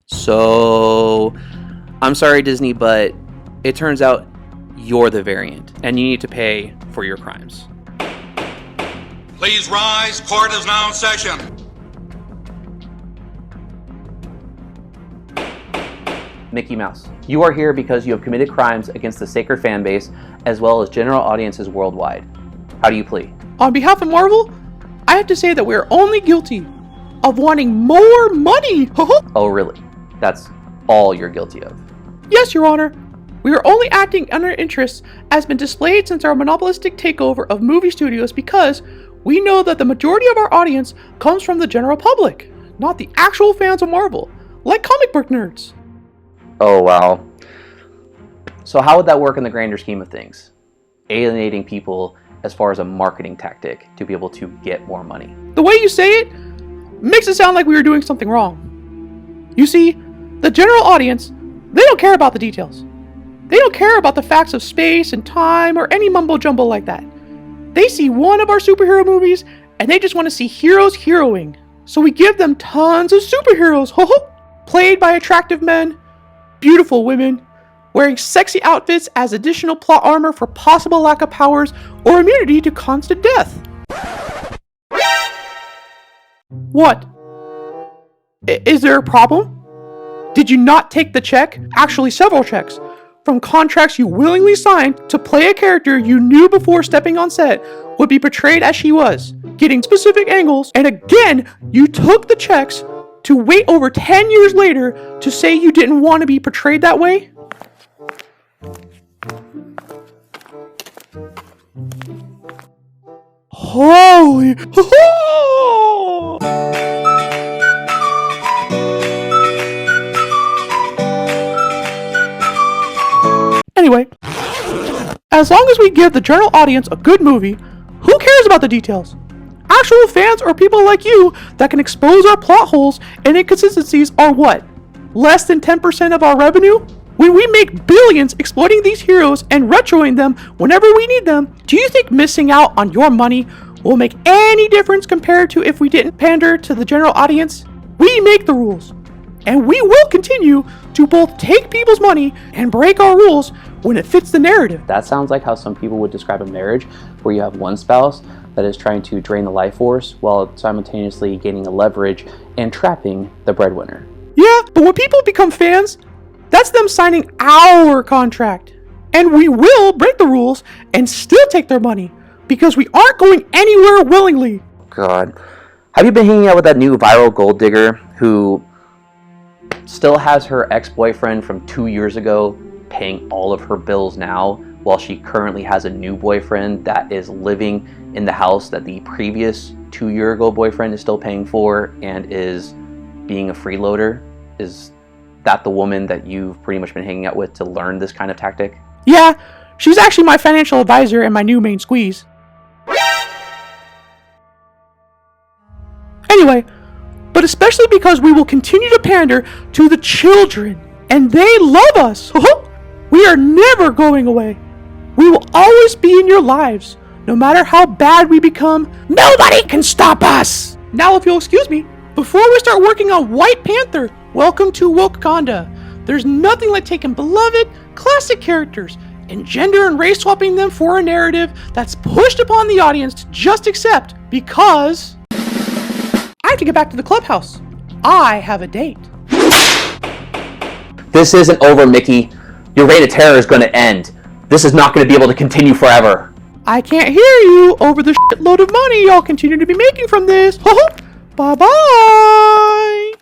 So, I'm sorry, Disney, but it turns out you're the variant, and you need to pay for your crimes. Please rise. Court is now in session. Mickey Mouse, you are here because you have committed crimes against the sacred fan base, as well as general audiences worldwide. How do you plead? On behalf of Marvel, I have to say that we are only guilty of wanting more money. Oh, really? That's all you're guilty of? Yes, Your Honor. We are only acting under interests as been displayed since our monopolistic takeover of movie studios because we know that the majority of our audience comes from the general public, not the actual fans of Marvel, like comic book nerds. Oh, wow. So how would that work in the grander scheme of things? Alienating people as far as a marketing tactic to be able to get more money. The way you say it makes it sound like we were doing something wrong. You see, the general audience, they don't care about the details. They don't care about the facts of space and time or any mumbo jumbo like that. They see one of our superhero movies and they just want to see heroes heroing. So we give them tons of superheroes, played by attractive men, beautiful women, wearing sexy outfits as additional plot armor for possible lack of powers or immunity to constant death. What? Is there a problem? Did you not take the check, actually several checks, from contracts you willingly signed to play a character you knew before stepping on set would be portrayed as she was, getting specific angles, and again, you took the checks to wait over 10 years later to say you didn't want to be portrayed that way? Holy... Anyway, as long as we give the general audience a good movie, who cares about the details? Actual fans or people like you that can expose our plot holes and inconsistencies are what? Less than 10% of our revenue? When we make billions exploiting these heroes and retroing them whenever we need them, do you think missing out on your money will make any difference compared to if we didn't pander to the general audience? We make the rules, and we will continue to both take people's money and break our rules when it fits the narrative. That sounds like how some people would describe a marriage, where you have one spouse that is trying to drain the life force while simultaneously gaining a leverage and trapping the breadwinner. Yeah, but when people become fans, that's them signing our contract. And we will break the rules and still take their money because we aren't going anywhere willingly. God. Have you been hanging out with that new viral gold digger who still has her ex-boyfriend from 2 years ago paying all of her bills now, while she currently has a new boyfriend that is living in the house that the previous 2-year-ago boyfriend is still paying for and is being a freeloader? Is that the woman that you've pretty much been hanging out with to learn this kind of tactic? Yeah, she's actually my financial advisor and my new main squeeze. Anyway, but especially because we will continue to pander to the children, and they love us. We are never going away. We will always be in your lives, no matter how bad we become. Nobody can stop us! Now, if you'll excuse me, before we start working on White Panther, welcome to Wakanda. There's nothing like taking beloved, classic characters and gender and race swapping them for a narrative that's pushed upon the audience to just accept because I have to get back to the clubhouse. I have a date. This isn't over, Mickey. Your reign of terror is going to end. This is not going to be able to continue forever. I can't hear you over the shitload of money y'all continue to be making from this. Bye-bye.